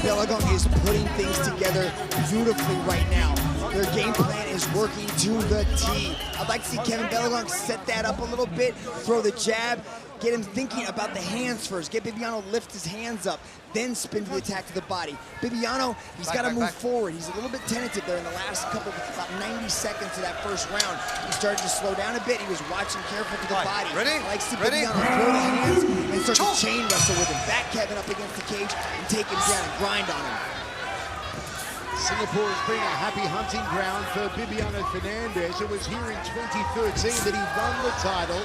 Kevin Belingon is putting things together beautifully right now. Their game plan is working to the T. I'd like to see Kevin Belingon set that up a little bit, throw the jab, get him thinking about the hands first. Get Bebiano lift his hands up, then spin to the attack to the body. Bebiano, he's got to move forward. He's a little bit tentative there in the last couple, about 90 seconds of that first round. He started to slow down a bit. He was watching careful to the body. Ready? Likes to Bebiano throw the hands and start to chain wrestle with him. Back Kevin up against the cage and take him down and grind on him. Singapore has been a happy hunting ground for Bebiano Fernandez. It was here in 2013 that he won the title,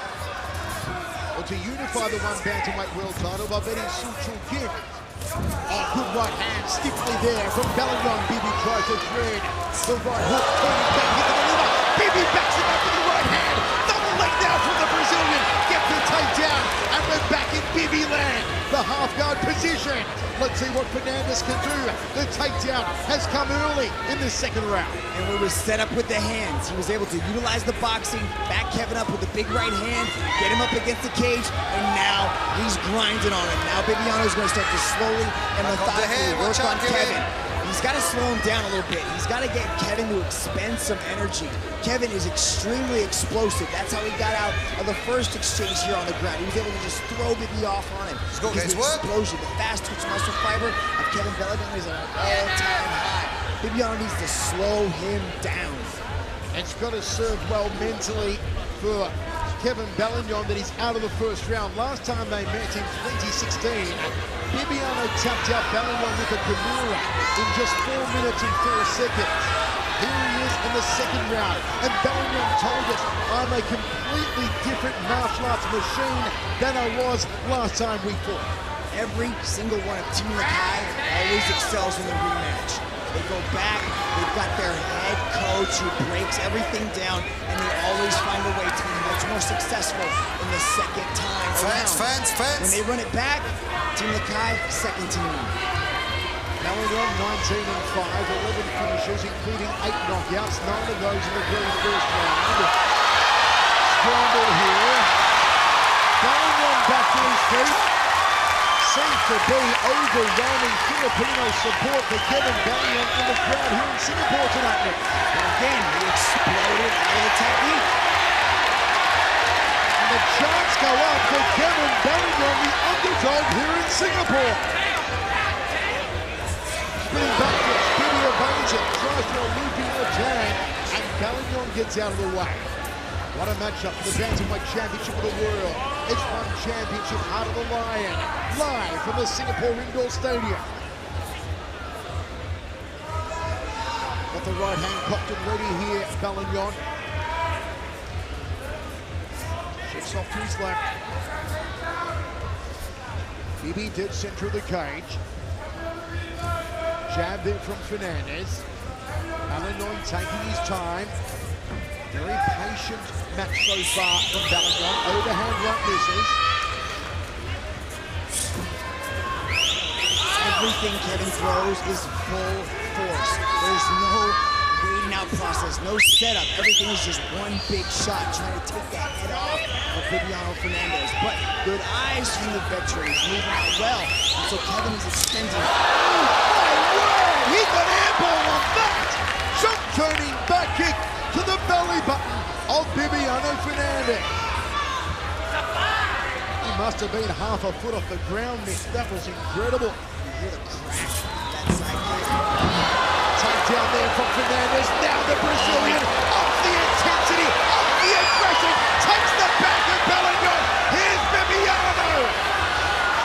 or to unify the one bantamweight world title by beating Su Chul Kim. Oh, good right hand, stiffly there from Belingon. Bibi tries to thread the right hook, turning back into the liver. Bibi backs it up with the right hand. Double leg now from the Brazilian. Gets the takedown, and we're back in Bibi land. The half guard position. Let's see what Fernandez can do. The takedown has come early in the second round. And we were set up with the hands. He was able to utilize the boxing, back Kevin up with the big right hand, get him up against the cage, and now he's grinding on him. Now Bebiano's going to start to slowly and methodically work on Kevin. He's got to slow him down a little bit. He's got to get Kevin to expend some energy. Kevin is extremely explosive. That's how he got out of the first exchange here on the ground. He was able to just throw Bibi off on him. Because the explosion, the fast twitch muscle fiber of Kevin Belingon is at an all-time high. Bebiano needs to slow him down. It's got to serve well mentally for Kevin Belingon that he's out of the first round. Last time they met in 2016, Bebiano tapped out Belingon with a Kimura in just 4 minutes and 4 seconds. Here he is in the second round, and Belingon told us, I'm a completely different martial arts machine than I was last time we fought. Every single one of Team Nakai always excels in the rematch. They go back, they've got their head coach who breaks everything down, and they always find a way to be much more successful in the second time around. Fans. When they run it back, Team Nakai, second team. Belingon 19 and 5, 11 finishes, including 8 knockouts, 9 of those in the very first round. Scramble here. Belingon back to his feet. Seems to be overwhelming Filipino support for Kevin Belingon in the crowd here in Singapore tonight. And again, he exploded out of the technique. And the chants go up for Kevin Belingon, the underdog here in Singapore. Spinning backwards, Bibi evades it, tries for a looping attack, and Belingon gets out of the way. What a matchup for the Bantamweight Championship of the World. It's one championship Heart of the Lion, live from the Singapore Indoor Stadium. Got the right hand cocked and ready here, Belingon. Shifts off to his left. Bibi dead center of the cage. Jab there from Fernandez. Belingon taking his time. Very patient match so far from Belingon. Overhand right misses. Everything Kevin throws is full force. There's no waiting out process, no setup. Everything is just one big shot, trying to take that head off of Bebiano Fernandez. But good eyes from the veteran. He's moving out well. And so Kevin is extending. Oh, my word! He got airborne on that! Jump turning back kick to the belly button of Bebiano Fernandez. He must have been half a foot off the ground, Mick. That was incredible. You hear the crash of that side kick. Takedown there from Fernandez. Now the Brazilian of the intensity, of the aggression, takes the back of Belingon. Here's Bebiano.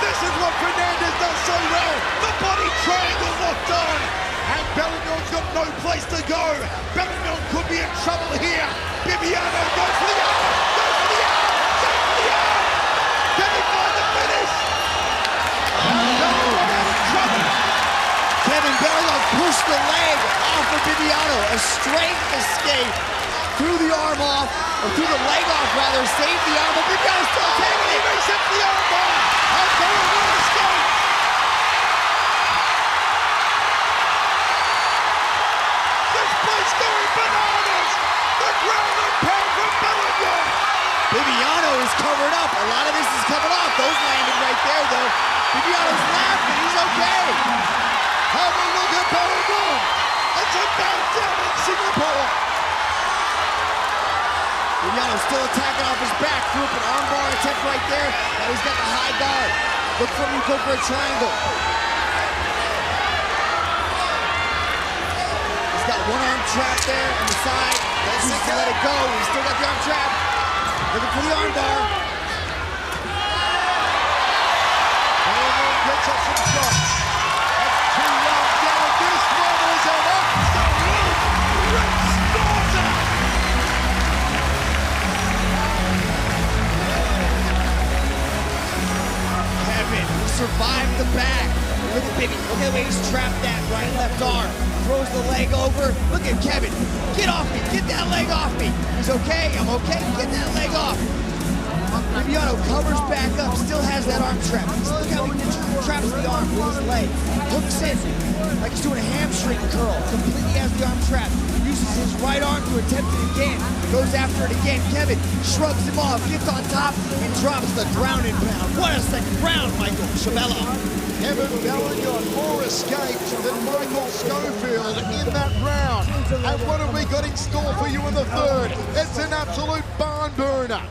This is what Fernandez does so well. The body triangle locked on. And Belingon's got no place to go. Belingon could be in trouble here. Bebiano goes for the arm. Goes for the arm. Goes for the arm. Can he find the finish? Belingon is in trouble. Kevin Belingon pushed the leg off of Bebiano. A straight escape. Threw the arm off, or threw the leg off rather, saved the arm, but Bebiano still taking it. He resets the arm bar. And Belingon escapes. Going bananas! The ground and pound from Belingon! Bebiano is covered up. A lot of this is covered off. Those landed right there, though. Bebiano's laughing. He's okay. still attacking off his back. Threw up an armbar attempt right there. Now he's got the high guard. Look for him to go for a triangle. He's got one arm trap there on the side. He's to let it go. He's still got the arm trap. Looking for the arm bar. Belingon gets up some shots. That's 2 rounds down. This one is an absolute slaughter. Kevin, he survived the back. Look at Bibby. Look at the way he's trapped that right and left arm. Throws the leg over. Look at Kevin. Get off me. Get that leg off me. He's okay. I'm okay. Get that leg off. Bebiano covers back up. Still has that arm trap. Look how he traps the arm with his leg. Hooks in like he's doing a hamstring curl. Completely has the arm trap. Uses his right arm to attempt it again. Goes after it again. Kevin shrugs him off. Gets on top and drops the ground and pound. What a second round, Michael Chabella. Kevin Belingon more escaped than Michael Schofield in that round. And what have we got in store for you in the third? It's an absolute barn burner.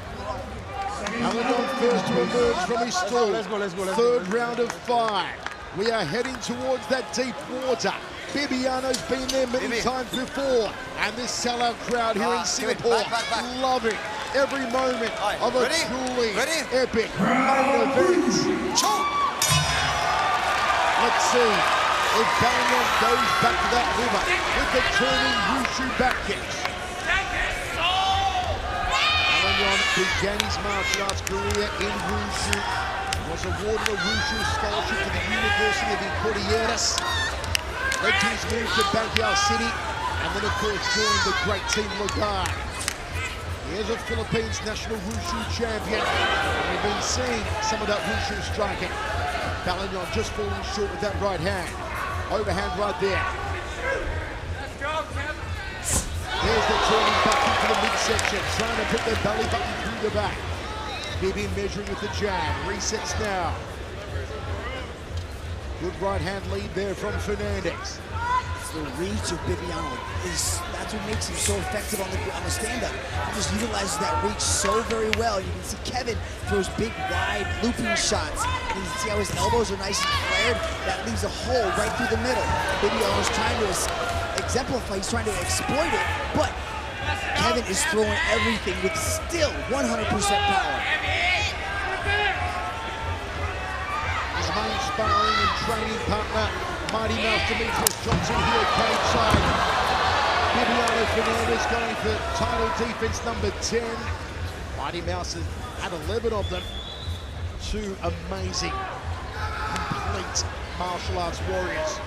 Belingon first to emerge from his stall. Let's go. Third round of 5. We are heading towards that deep water. Bebiano's been there many times before. And this sellout crowd here in Singapore loving every moment of a truly epic main event. Let's see if Belingon goes back to that liver with the turning wushu back kicks. Belingon began his martial arts career in wushu, was awarded a wushu scholarship to the University of Icoriatas, led to his move to Baguio City, and then of course joined the great team Lagarde. He is a Philippines national wushu champion, and we've been seeing some of that wushu striking. Belingon just falling short with that right hand. Overhand right there. Let's go, Kevin. There's the turning back into the midsection, trying to put the belly button through the back. Bibi measuring with the jab. Resets now. Good right hand lead there from Fernandez. It's the reach of Bebiano. That's what makes him so effective on the stand-up. He just utilizes that reach so very well. You can see Kevin throws big, wide, looping shots. And you can see how his elbows are nice and flared. That leaves a hole right through the middle. Bebiano's trying to exemplify, he's trying to exploit it, but Kevin is throwing everything with still 100% power. His main sparring and training partner, Mighty Mouse Demetrius Johnson here cage-side. Bebiano Fernandez going for title defense number 10. Mighty Mouse has had 11 of them. 2 amazing, complete martial arts warriors.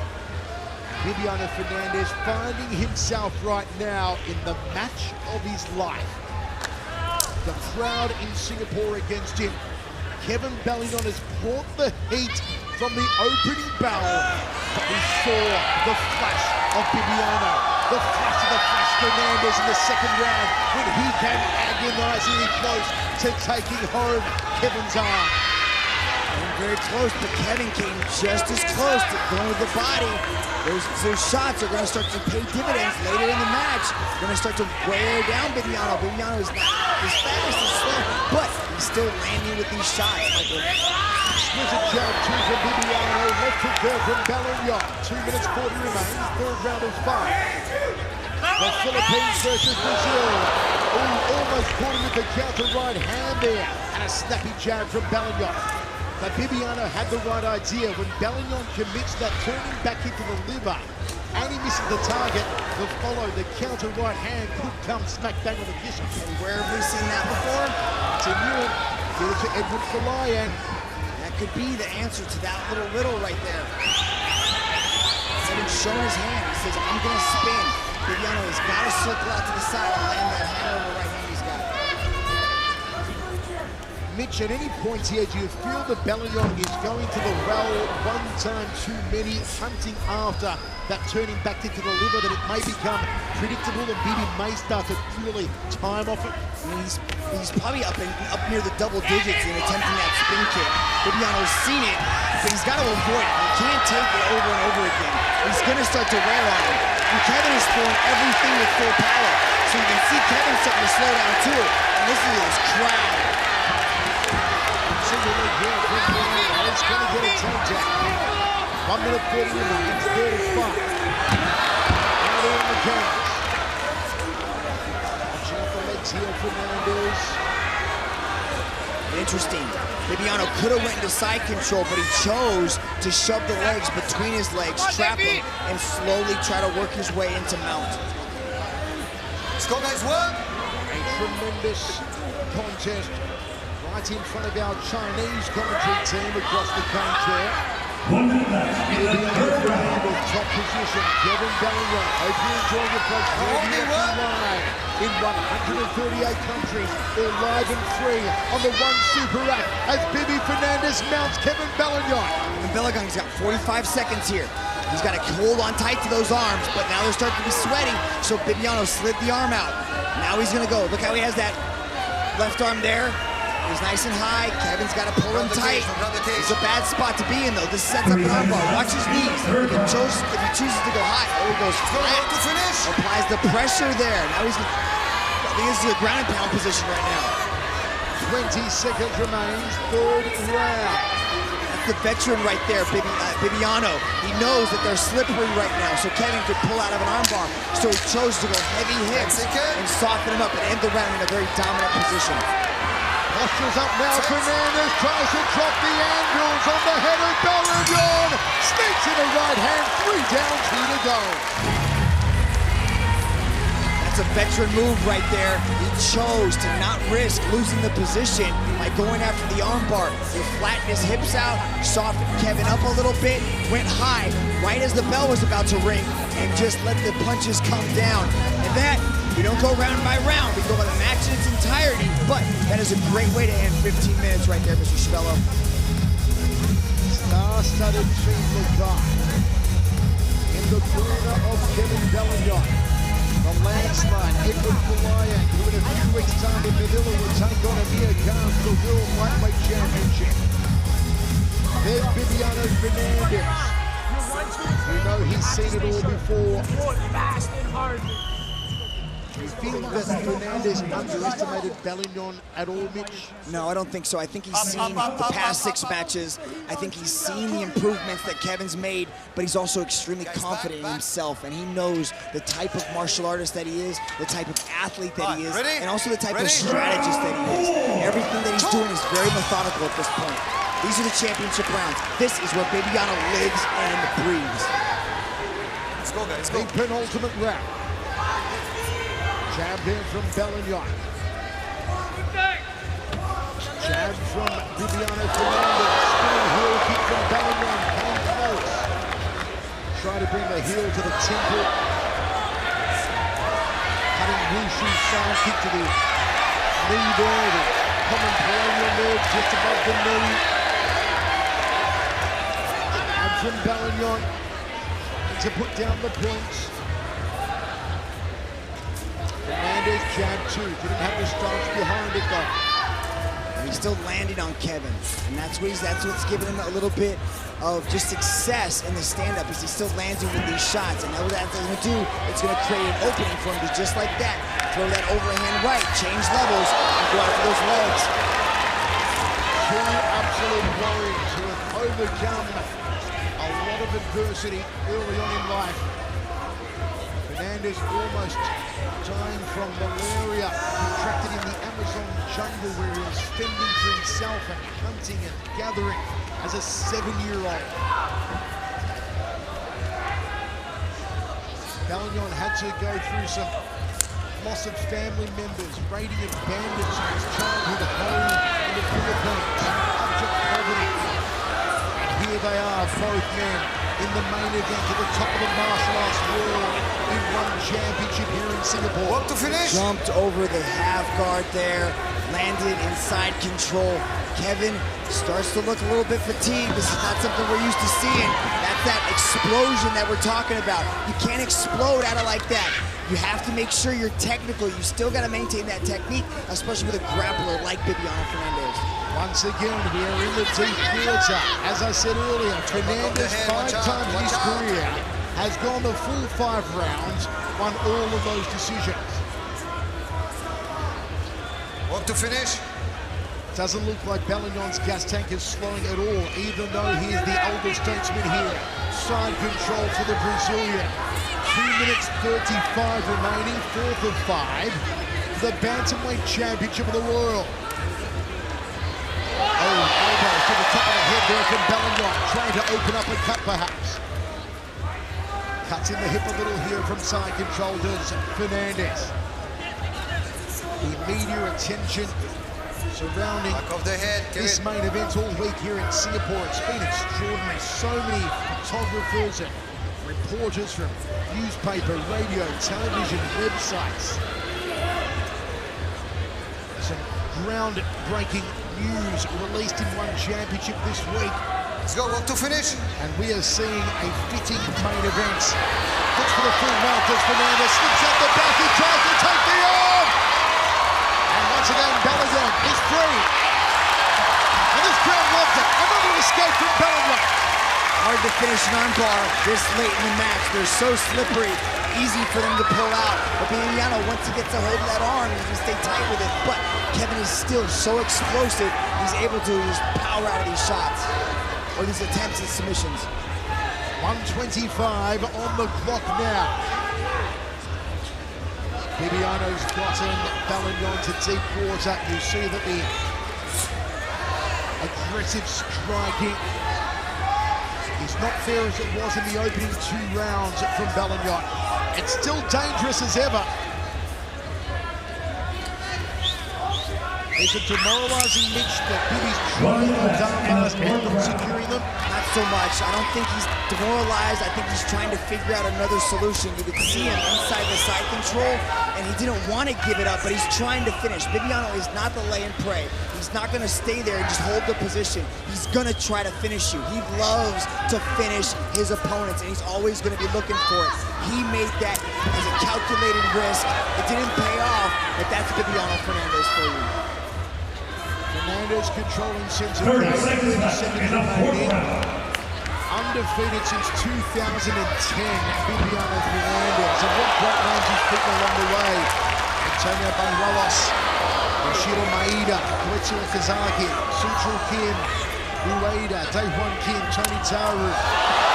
Bebiano Fernandez finding himself right now in the match of his life. The crowd in Singapore against him. Kevin Belingon has brought the heat from the opening bell, but we saw the flash of Bebiano, the flash of the Flash Fernandez in the second round when he came agonizingly close to taking home Kevin's arm. Very close, but Kevin came just as close to going with the body. Those shots are going to start to pay dividends later in the match. They're going to start to wear down Bebiano. Bebiano is not as fast as slow, but he's still landing with these shots, Michael. Exquisite jab too from Bebiano, left hook there from Belingon. 2 minutes 40 remains, third round of 5. The Philippines versus Brazil. Almost caught him with the counter right hand there, and a snappy jab from Belingon. But Bebiano had the right idea. When Belingon commits that turning back into the liver and he misses the target, the follow, the counter right hand could come smack bang on the kisser. And where have we seen that before? Continue it. Give it to Edward Falayan. That could be the answer to that little riddle right there. Kevin's showing his hand. He says, I'm going to spin. Bebiano has got to circle out to the side and land that hand over the right hand he's got. Mitch, at any point here, do you feel that Belingon is going to the well one time too many, hunting after that turning back into the liver, that it may become predictable and Bibi may start to really time off it? I mean, he's probably up near the double digits in attempting that spin kick. Bebiano's seen it, but he's got to avoid it. He can't take it over and over again. He's going to start to wear on him. And Kevin is throwing everything with full power. So you can see Kevin starting to slow down too. And listen to this crowd. Single leg here from Fernandez. It's going to get a takedown. 1 minute 30 remains, 35. Out in the cage. Watching up the legs here, Fernandez. Interesting. Bebiano could have went into side control, but he chose to shove the legs between his legs, trap him, and slowly try to work his way into mount. Let's go, guys, work! A tremendous contest right in front of our Chinese commentary team across the cage there. Bebiano top position, Kevin Belingon. Hope you enjoy your place live in 138 countries, all live and free on the One Super app as Fernandez mounts Kevin Belingon. And Belingon's got 45 seconds here. He's got to hold on tight to those arms, but now they're starting to be sweating, so Bebiano slid the arm out. Now he's going to go. Look how he has that left arm there. He's nice and high. Kevin's got to pull him tight. It's a bad spot to be in, though. This sets up an armbar. Watch his knees. If he chooses to go high, he goes flat. Applies the pressure there. Now he's, I think this is a ground and pound position right now. 20 seconds remains, third round. That's the veteran right there, Bebiano. He knows that they're slippery right now, so Kevin could pull out of an armbar. So he chose to go heavy hits and soften him up and end the round in a very dominant position. Posture's up now, Fernandez tries to drop the angles on the head of Belingon. Sneaks in a right hand, 3 down, 2 to go. That's a veteran move right there. He chose to not risk losing the position by going after the armbar. He flattened his hips out, softened Kevin up a little bit, went high right as the bell was about to ring, and just let the punches come down. And that, we don't go round by round, we go by the match in its entirety, but that is a great way to end 15 minutes right there, Mr. Schvello. Star-studded team guy in the corner of Kevin Belingon. The landslide, Edward Goliath, who in a few weeks' time in Manila will take on Amir Khan for the World Lightweight Championship. There's Bebiano Fernandez. We know he's seen it all before. Do you feel that Fernandez underestimated Belingon at all, Mitch? No, I don't think so. I think he's seen the past 6 matches. I think he's seen the improvements that Kevin's made, but he's also extremely confident in himself, and he knows the type of martial artist that he is, the type of athlete that he is, and also the type of strategist that he is. Everything that he's doing is very methodical at this point. These are the championship rounds. This is where Bebiano lives and breathes. Let's go, guys. Go. The penultimate round. Jab here from Belingon. Jab from Bebiano Fernandez. Spinning heel kick from Belingon. Came close. Try to bring the heel to the temple. Cutting wushu side kick to the knee there. The common peroneal nerve just above the knee. And from Belingon to put down the points. Fernandez jab 2, didn't have the stance behind it though. And he's still landing on Kevin, and that's what's giving him a little bit of just success in the stand-up, is he's still landing with these shots, and what that's going to do, it's going to create an opening for him to just like that, throw that overhand right, change levels, and go after those legs. 2 absolute warriors who have overcome a lot of adversity early on in life. Fernandez almost dying from malaria, contracted in the Amazon jungle where he was fending for himself and hunting and gathering as a 7-year-old. Belingon had to go through some loss of family members, raiding of bandits in his childhood home in the Philippines, abject poverty. And here they are, both men, in the main event at the top of the martial arts world in one championship here in Singapore. Up to finish. Jumped over the half guard there, landed inside control. Kevin starts to look a little bit fatigued. This is not something we're used to seeing. That's that explosion that we're talking about. You can't explode out of like that. You have to make sure you're technical. You still got to maintain that technique, especially with a grappler like Bebiano Fernandez. Once again, we are in the deep theater. As I said earlier, Fernandez 5 times in his career has gone the full 5 rounds, won all of those decisions. Walk to finish. Doesn't look like Belingon's gas tank is slowing at all, even though he is the older statesman here. Side control for the Brazilian. 2 minutes 35 remaining, 4th of 5. The Bantamweight Championship of the world. Oh, elbow to the top of the head there from Belingon, trying to open up a cut perhaps. Cuts in the hip a little here from side control does Fernandez. The media attention surrounding Back of the head, this Kevin. main event all week here in Singapore. It's been extraordinary. So many photographers and reporters from newspaper, radio, television, websites. Some groundbreaking news released in one championship this week. Let's go, walk to finish. And we are seeing a fitting main event. Looks for the full mouth as Fernandez slips out the back. He tries to take the arm. And once again, Belingon is free. And this crowd loves it. Another escape from Belingon. Hard to finish an armbar this late in the match. They're so slippery, easy for them to pull out. But bebiano, once he gets a hold of that arm, he can stay tight with it. But Kevin is still so explosive, he's able to just power out of these shots, or these attempts at submissions. 1:25 on the clock now. Bebiano's gotten Belingon to deep water. You see that the aggressive striking is not fair as it was in the opening 2 rounds from Belingon. It's still dangerous as ever. Is it demoralizing Mitch that Bibby's trying those armbars and not securing them? Not so much. I don't think he's demoralized. I think he's trying to figure out another solution. You could see him inside the side control, and he didn't want to give it up, but he's trying to finish. Bebiano is not the lay and pray. He's not going to stay there and just hold the position. He's going to try to finish you. He loves to finish his opponents, and he's always going to be looking for it. He made that as a calculated risk. It didn't pay off, but that's Bebiano Fernandez for you. Fernandez controlling since 30 seconds remaining. Undefeated since 2010, Bebiano Fernandez. And what great names he's picking along the way. Antonio Banuelos, Yoshiro Maeda, Koetsu Okazaki, Suchul Kim, Ueda, Daewon Kim, Tony Taru,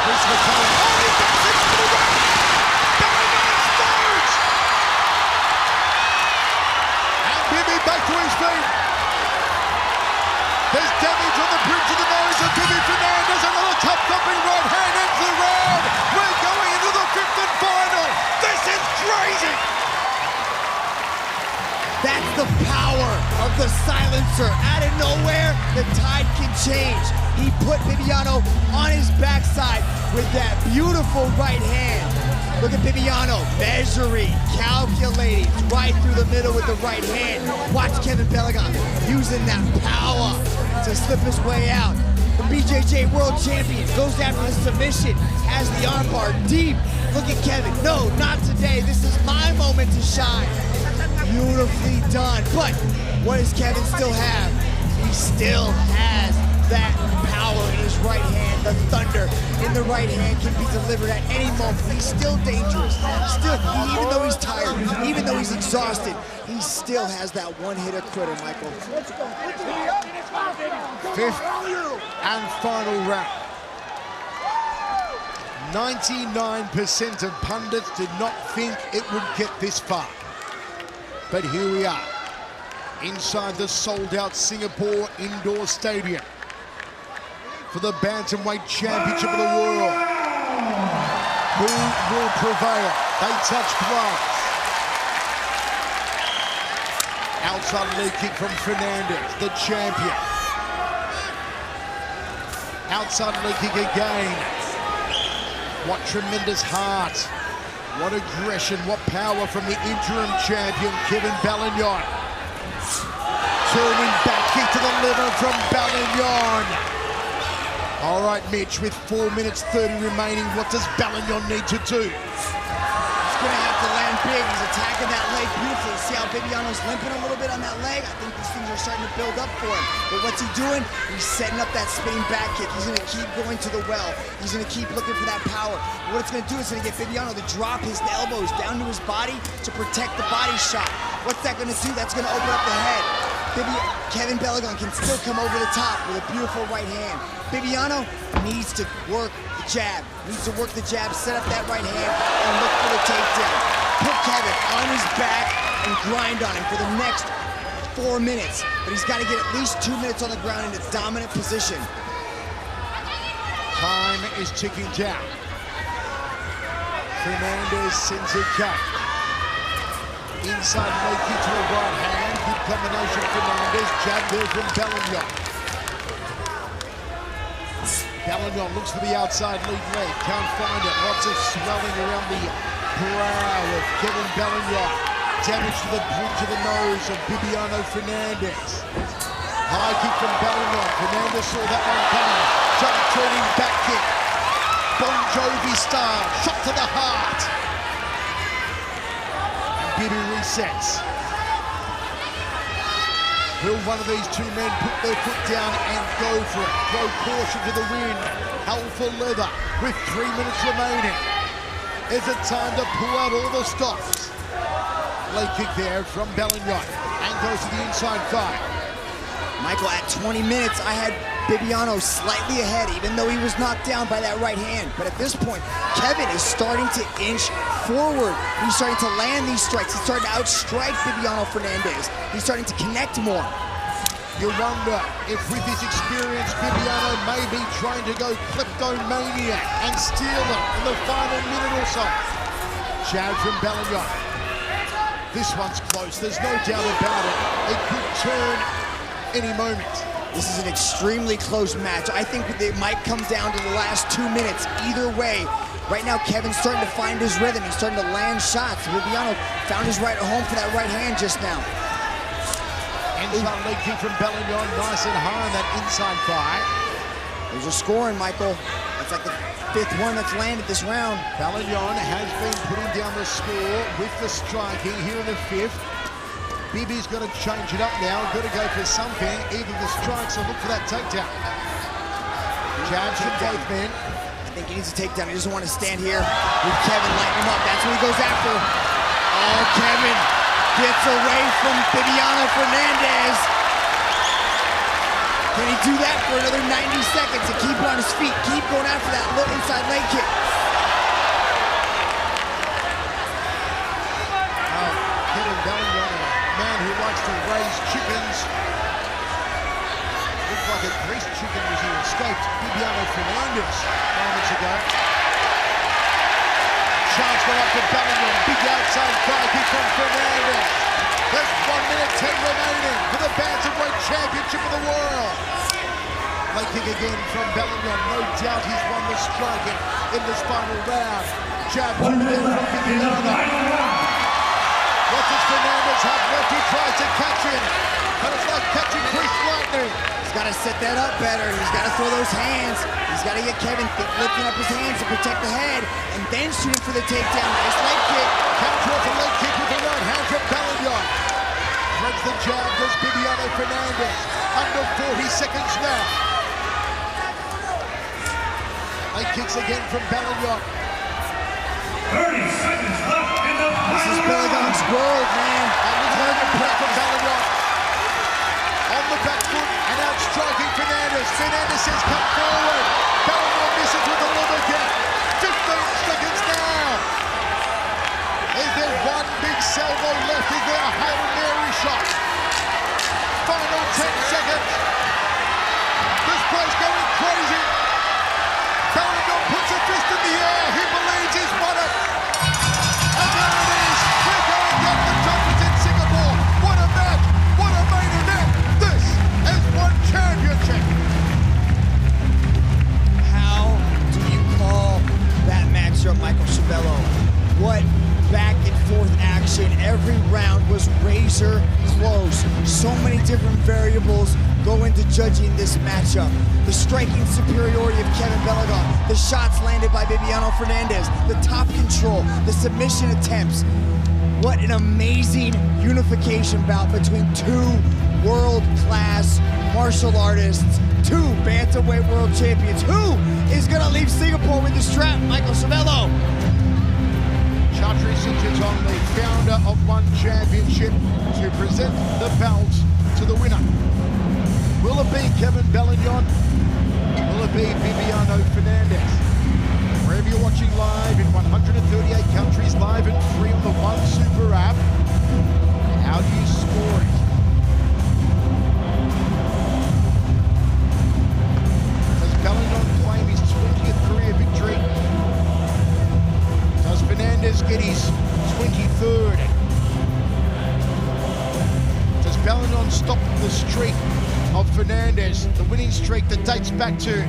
Chris McCollum. Oh, he gets it to the right! Belingon stones! And Bibby back to his feet. There's damage on the bridge of the nose of Bibby Fernandez. Another top-thumping right hand ends the round. We're going into the 5th and final. This is crazy. That's the power of the silencer. Out of nowhere, the tide can change. He put Bebiano on his backside with that beautiful right hand. Look at Bebiano measuring, calculating, right through the middle with the right hand. Watch Kevin Belingon using that power to slip his way out. The BJJ World Champion goes after the submission, has the armbar deep. Look at Kevin. No, not today. This is my moment to shine. Beautifully done. But what does Kevin still have? He still has that power in his right hand. The thunder in the right hand can be delivered at any moment. He's still dangerous. Still, even though he's tired, even though he's exhausted, he still has that one-hitter quitter, Michael. 5th and final round. 99% of pundits did not think it would get this far. But here we are, inside the sold-out Singapore indoor stadium for the Bantamweight Championship of the world. Who will prevail? They touch gloves. Outside leg kick from Fernandez, the champion. Outside leg kick again. What tremendous heart. What aggression, what power from the interim champion, Kevin Belingon. Turning back kick to the liver from Belingon. All right, Mitch, with 4 minutes 30 remaining, what does Belingon need to do? He's gonna have to land big. He's attacking that leg beautifully. See how Bebiano's limping a little bit on that leg? I think these things are starting to build up for him. But what's he doing? He's setting up that spinning back kick. He's going to keep going to the well. He's going to keep looking for that power. What it's going to do is going to get Bebiano to drop his elbows down to his body to protect the body shot. What's that going to do? That's going to open up the head. Kevin Belingon can still come over the top with a beautiful right hand. Bebiano needs to work the jab. Needs to work the jab, set up that right hand, and look for the takedown. Put Kevin on his back and grind on him for the next 4 minutes. But he's got to get at least 2 minutes on the ground in a dominant position. Time is ticking down. Fernandez sends it back. Inside leg kick to the right hand. Good combination. Fernandez. Jab there from Belingon. Belingon looks for the outside lead leg. Can't find it. Lots of swelling around the brow of Kevin Belingon. Damage to the bridge of the nose of Bebiano Fernandez. High kick from Belingon. Fernandez saw that one coming. Jump turning back kick. Bon Jovi style. Shot to the heart. Bibi resets. Will one of these two men put their foot down and go for it? Throw caution to the wind. Hell for leather with 3 minutes remaining. Is it time to pull out all the stops? Leg kick there from Belingon and goes to the inside thigh. Michael, at 20 minutes, I had Bebiano slightly ahead, even though he was knocked down by that right hand. But at this point, Kevin is starting to inch forward. He's starting to land these strikes. He's starting to outstrike Bebiano Fernandez. He's starting to connect more. You wonder if with his experience, Bebiano may be trying to go kleptomaniac and steal it in the final minute or so. Jab from Belingon. This one's close, there's no doubt about it. It could turn any moment. This is an extremely close match. I think it might come down to the last 2 minutes. Either way, right now Kevin's starting to find his rhythm. He's starting to land shots. Bebiano found his right at home for that right hand just now. Inside leg kick from Belingon, nice and high on that inside thigh. There's your scoring, Michael. That's like the 5th one that's landed this round. Belingon has been putting down the score with the striking here in the 5th. Bibi's got to change it up now. Got to go for something. Either the strikes or look for that takedown. Jabs from both men. I think he needs a takedown. He doesn't want to stand here with Kevin lighting him up. That's what he goes after. Oh, Kevin gets away from Bebiano Fernandez. Can he do that for another 90 seconds to keep on his feet? Keep going after that little inside leg kick. Kevin Belingon, a man who likes to raise chickens. Looked like a greased chicken as he escaped Bebiano Fernandez moments ago. Chance go up to Belingon. Big outside thigh kick from Fernandez. There's 1 minute 10 remaining for the Bantamweight Championship of the world. Leg kick again from Belingon. No doubt he's won the striking in this final round. Jab from Bebiano. What does Fernandez have left? He tries to catch him, but it's like catching greased lightning. He's got to set that up better. He's got to throw those hands. He's got to get Kevin lifting up his hands to protect the head, and then shooting for the takedown. Nice leg kick. Comes off a leg kick with the right hand from Belingon. Threads the jab, does Bebiano Fernandez. Under 40 seconds now. Leg kicks again from Belingon. 30 seconds left in the This is Belingon's world, man. Target prep from Belingon. On the back foot and out striking Fernandez. Fernandez says come forward. Belingon misses with the lower kick. 15 seconds now. Is there one big salvo left? Is there a Hail Mary shot? Final 10 seconds. This place going crazy. Belingon puts a fist in the air. He believes he's won it. And there it is. We're going down the toppers in Singapore. What a match. What a main event. This is one championship. How do you call that matchup, Michael Chabello? What back and forth action. Every round was razor close. So many different variables go into judging this matchup. The striking superiority of Kevin Belingon, the shots landed by Bebiano Fernandez, the top control, the submission attempts. What an amazing unification bout between two world-class martial artists, two bantamweight world champions. Who is gonna leave Singapore with the strap? Michael Cervello. Chatri Singleton, the founder of One Championship, to present the belt to the winner. Will it be Kevin Belingon? Will it be Bebiano Fernandez? Wherever you're watching live in 138 countries, live and free on the One Super app. How do you score it? Does Belingon claim his 20th career victory? Does Fernandez get his 23rd? Does Belingon stop the streak of Fernandez, the winning streak that dates back to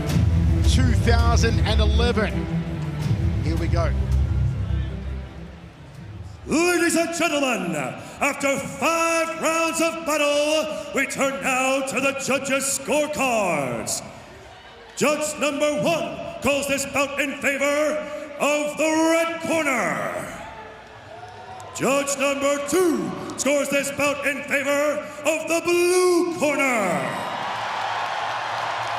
2011? Here we go. Ladies and gentlemen, after 5 rounds of battle, we turn now to the judges' scorecards. Judge number 1 calls this bout in favor of the red corner. Judge number 2 scores this bout in favor of the blue corner.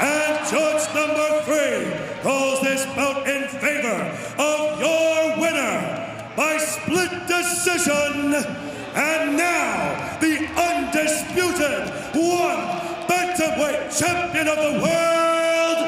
And judge number 3 calls this bout in favor of your winner by split decision. And now, the undisputed one bantamweight champion of the world,